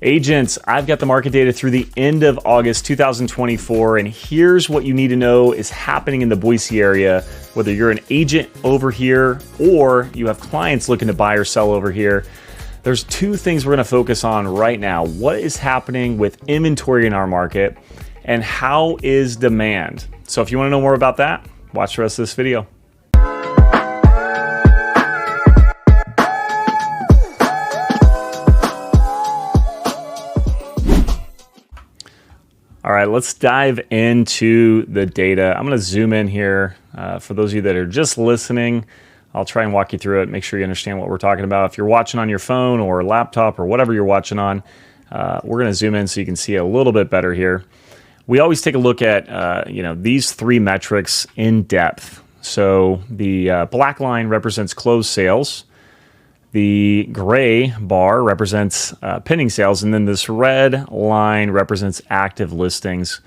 Agents, I've got the market data through the end of August 2024, and here's what you need to know is happening in the Boise area, whether you're an agent over here or you have clients looking to buy or sell over here. There's two things we're going to focus on right now. What is happening with inventory in our market, and how is demand? So if you want to know more about that, watch the rest of this video. All right, let's dive into the data. I'm going to zoom in here. For those of you that are just listening, I'll try and walk you through it, make sure you understand what we're talking about. If you're watching on your phone or laptop or whatever you're watching on, we're going to zoom in so you can see a little bit better here. We always take a look at these three metrics in depth. So the black line represents closed sales. The gray bar represents pending sales, and then this red line represents active listings.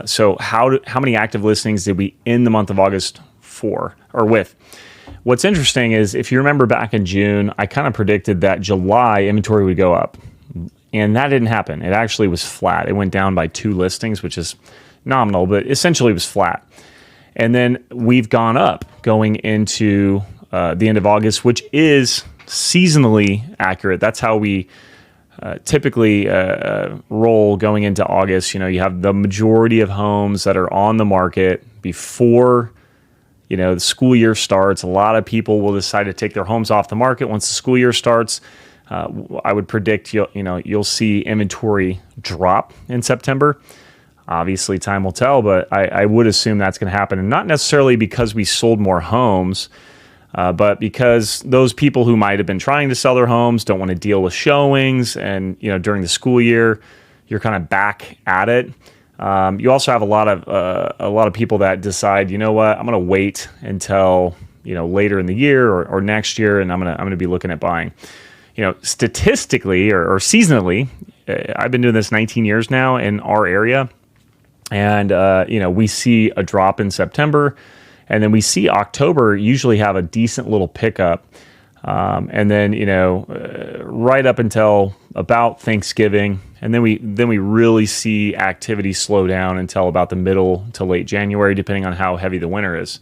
So how many active listings did we end the month of August for or with? What's interesting is if you remember back in June, I kind of predicted that July inventory would go up, and that didn't happen. It actually was flat. It went down by 2 listings, which is nominal, but essentially it was flat. And then we've gone up going into the end of August, which is seasonally accurate. That's how we typically roll going into August. You know, you have the majority of homes that are on the market before, the school year starts. A lot of people will decide to take their homes off the market once the school year starts. I would predict you'll see inventory drop in September. Obviously, time will tell, but I would assume that's going to happen, and not necessarily because we sold more homes. But because those people who might have been trying to sell their homes don't want to deal with showings, and during the school year, you're kind of back at it. You also have a lot of people that decide, you know what, I'm going to wait until later in the year or next year, and I'm gonna be looking at buying. Statistically or seasonally, I've been doing this 19 years now in our area, and we see a drop in September. And then we see October usually have a decent little pickup. And then, right up until about Thanksgiving. And then we really see activity slow down until about the middle to late January, depending on how heavy the winter is.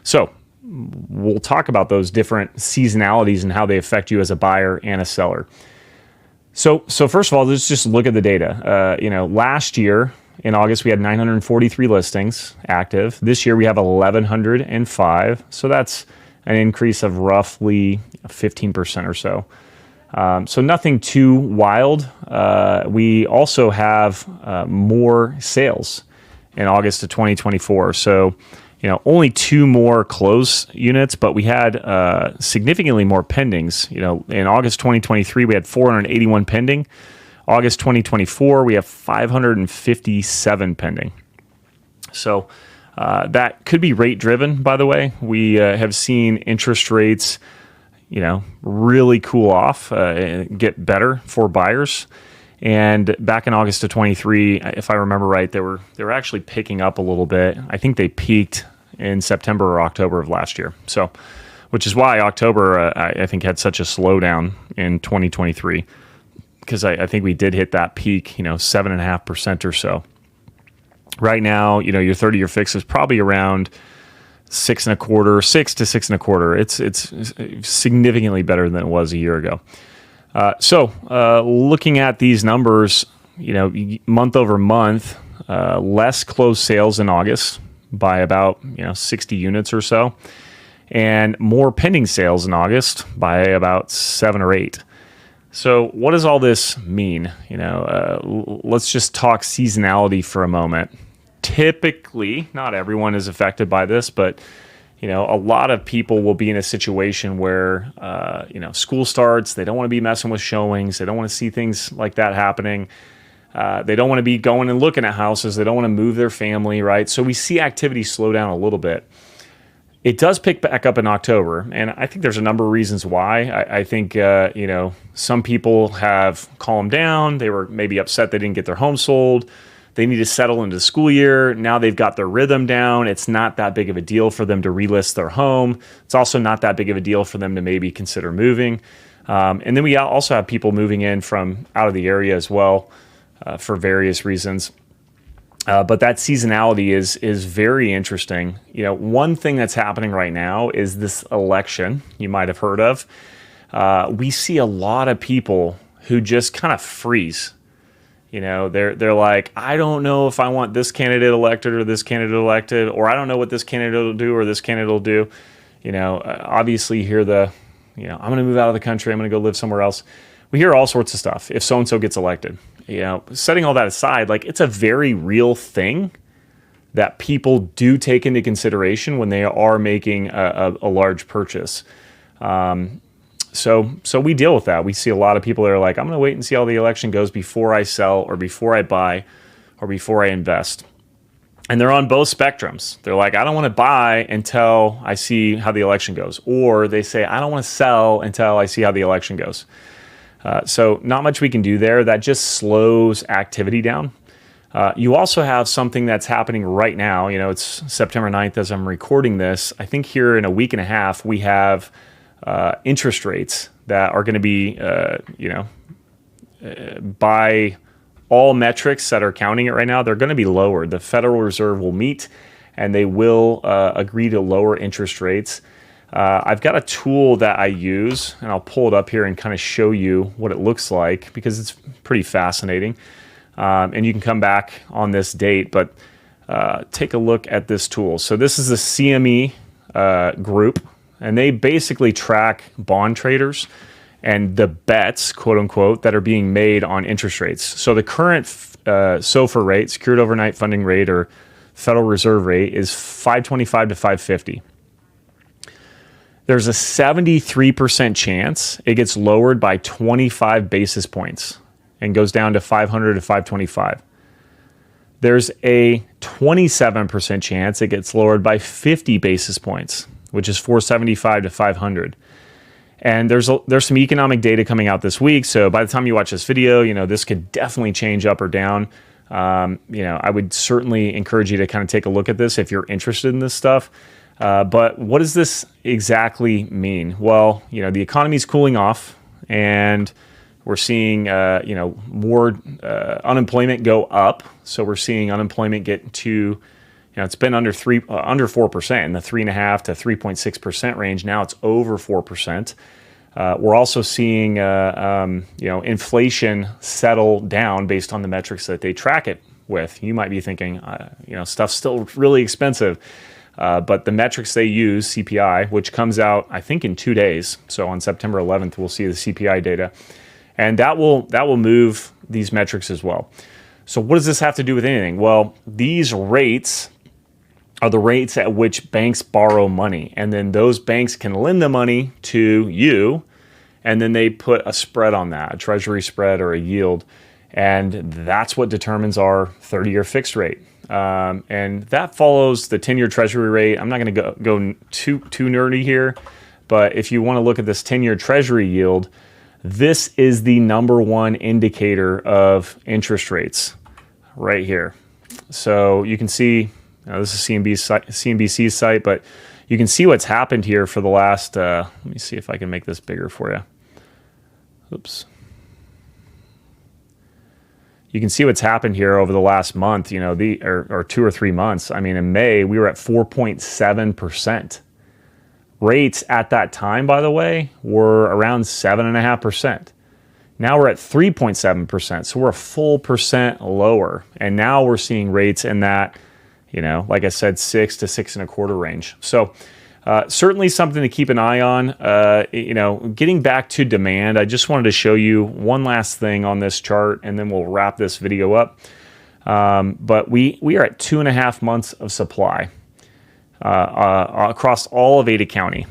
So we'll talk about those different seasonalities and how they affect you as a buyer and a seller. So first of all, let's just look at the data. Last year, in August, we had 943 listings active. This year, we have 1,105. So that's an increase of roughly 15% or so. So nothing too wild. We also have more sales in August of 2024. So, only 2 more closed units, but we had significantly more pendings. In August 2023, we had 481 pending. August 2024, we have 557 pending. So that could be rate driven, by the way. We have seen interest rates, really cool off, get better for buyers. And back in August of 23, if I remember right, they were actually picking up a little bit. I think they peaked in September or October of last year. So, which is why October, I think, had such a slowdown in 2023. Because I think we did hit that peak, 7.5% or so. Right now, your 30-year fix is probably around 6.25, 6 to 6.25. It's significantly better than it was a year ago. So looking at these numbers, month over month, less closed sales in August by about 60 units or so, and more pending sales in August by about 7 or 8. So what does all this mean? Let's just talk seasonality for a moment. Typically, not everyone is affected by this, but a lot of people will be in a situation where school starts. They don't want to be messing with showings. They don't want to see things like that happening. They don't want to be going and looking at houses. They don't want to move their family, right? So we see activity slow down a little bit. It does pick back up in October, and I think there's a number of reasons why. I think, some people have calmed down. They were maybe upset they didn't get their home sold. They need to settle into the school year. Now they've got their rhythm down. It's not that big of a deal for them to relist their home. It's also not that big of a deal for them to maybe consider moving. And then we also have people moving in from out of the area as well for various reasons. But that seasonality is very interesting. One thing that's happening right now is this election you might have heard of. We see a lot of people who just kind of freeze. They're like, I don't know if I want this candidate elected or this candidate elected, or I don't know what this candidate will do or this candidate will do. Obviously you hear I'm going to move out of the country. I'm going to go live somewhere else. We hear all sorts of stuff if so-and-so gets elected. Setting all that aside, it's a very real thing that people do take into consideration when they are making a large purchase. So we deal with that. We see a lot of people that are like, I'm going to wait and see how the election goes before I sell or before I buy or before I invest. And they're on both spectrums. They're like, I don't want to buy until I see how the election goes. Or they say, I don't want to sell until I see how the election goes. So not much we can do there. That just slows activity down. You also have something that's happening right now. It's September 9th as I'm recording this. I think here in a week and a half, we have interest rates that are going to be, by all metrics that are counting it right now, they're going to be lowered. The Federal Reserve will meet and they will agree to lower interest rates. I've got a tool that I use, and I'll pull it up here and kind of show you what it looks like because it's pretty fascinating. And you can come back on this date, but take a look at this tool. So this is the CME group, and they basically track bond traders and the bets, quote unquote, that are being made on interest rates. So the current SOFR rate, secured overnight funding rate, or Federal Reserve rate, is 525 to 550. There's a 73% chance it gets lowered by 25 basis points and goes down to 500 to 525. There's a 27% chance it gets lowered by 50 basis points, which is 475 to 500. And there's some economic data coming out this week. So by the time you watch this video, this could definitely change up or down. I would certainly encourage you to kind of take a look at this if you're interested in this stuff. But what does this exactly mean? Well, the economy's cooling off and we're seeing, more unemployment go up. So we're seeing unemployment get to, it's been under 4% in the 3.5% to 3.6% range. Now it's over 4%. We're also seeing, inflation settle down based on the metrics that they track it with. You might be thinking, stuff's still really expensive. But the metrics they use, CPI, which comes out, I think, in 2 days. So on September 11th, we'll see the CPI data. And that will move these metrics as well. So what does this have to do with anything? Well, these rates are the rates at which banks borrow money. And then those banks can lend the money to you, and then they put a spread on that, a treasury spread or a yield. And that's what determines our 30-year fixed rate. And that follows the 10-year treasury rate. I'm not going to go too nerdy here, but if you want to look at this 10-year treasury yield, this is the number one indicator of interest rates right here. So you can see, this is CNBC's site, but you can see what's happened here for the last, let me see if I can make this bigger for you. Oops. You can see what's happened here over the last month, or 2 or 3 months. I mean, in May, we were at 4.7%. Rates at that time, by the way, were around 7.5%. Now we're at 3.7%, so we're a full percent lower. And now we're seeing rates in that, like I said, 6 to 6.25 range. So certainly something to keep an eye on. Getting back to demand, I just wanted to show you one last thing on this chart, and then we'll wrap this video up. But we are at 2.5 months of supply across all of Ada County.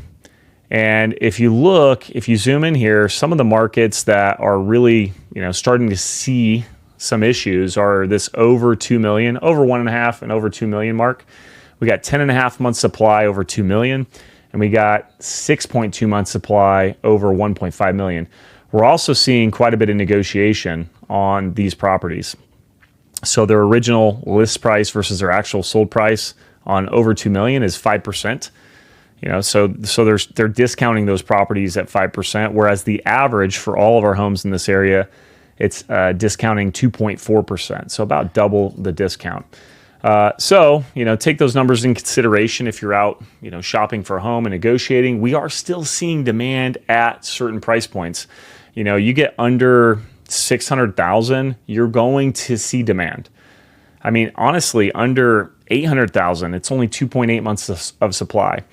And if you zoom in here, some of the markets that are really, starting to see some issues are this over 2 million, over 1.5 and over 2 million mark. We got 10.5 months supply over 2 million, and we got 6.2 months supply over 1.5 million. We're also seeing quite a bit of negotiation on these properties. So their original list price versus their actual sold price on over 2 million is 5%. So they're discounting those properties at 5%, whereas the average for all of our homes in this area, it's discounting 2.4%, so about double the discount. So take those numbers in consideration if you're out, shopping for a home and negotiating. We are still seeing demand at certain price points. You get under 600,000, you're going to see demand. I mean, honestly, under 800,000, it's only 2.8 months of supply.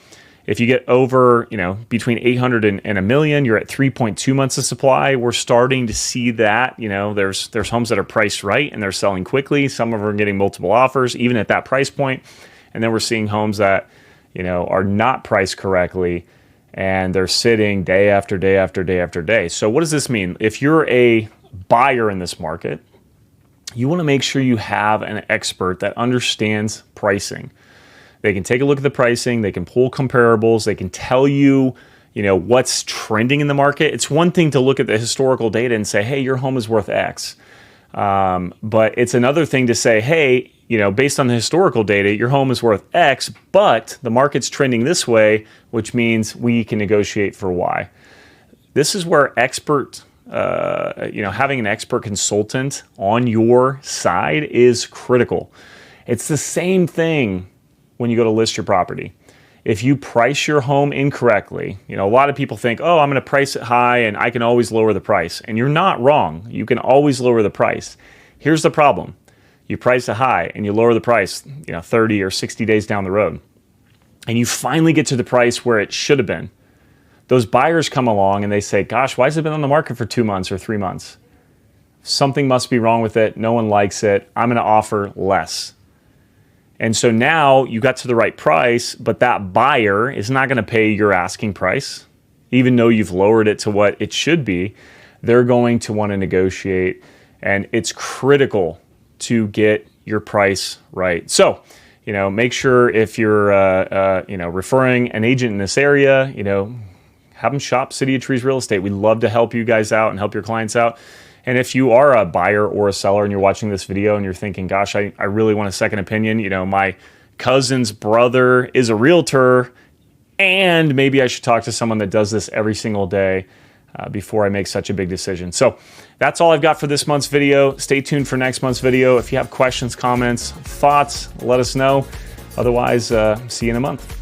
If you get over, between 800 and a million, you're at 3.2 months of supply. We're starting to see that, there's homes that are priced right and they're selling quickly. Some of them are getting multiple offers, even at that price point. And then we're seeing homes that, are not priced correctly and they're sitting day after day after day after day. So what does this mean? If you're a buyer in this market, you want to make sure you have an expert that understands pricing. They can take a look at the pricing, they can pull comparables, they can tell you, what's trending in the market. It's one thing to look at the historical data and say, hey, your home is worth X. But it's another thing to say, hey, based on the historical data, your home is worth X, but the market's trending this way, which means we can negotiate for Y. This is where having an expert consultant on your side is critical. It's the same thing when you go to list your property. If you price your home incorrectly, a lot of people think, oh, I'm going to price it high and I can always lower the price. And you're not wrong. You can always lower the price. Here's the problem. You price it high and you lower the price, 30 or 60 days down the road. And you finally get to the price where it should have been. Those buyers come along and they say, gosh, why has it been on the market for 2 months or 3 months? Something must be wrong with it. No one likes it. I'm going to offer less. And so now you got to the right price, but that buyer is not going to pay your asking price, even though you've lowered it to what it should be. They're going to want to negotiate, and it's critical to get your price right. So, make sure if you're, referring an agent in this area, have them shop City of Trees Real Estate. We'd love to help you guys out and help your clients out. And if you are a buyer or a seller and you're watching this video and you're thinking, gosh, I really want a second opinion, my cousin's brother is a realtor and maybe I should talk to someone that does this every single day before I make such a big decision. So that's all I've got for this month's video. Stay tuned for next month's video. If you have questions, comments, thoughts, let us know. Otherwise, see you in a month.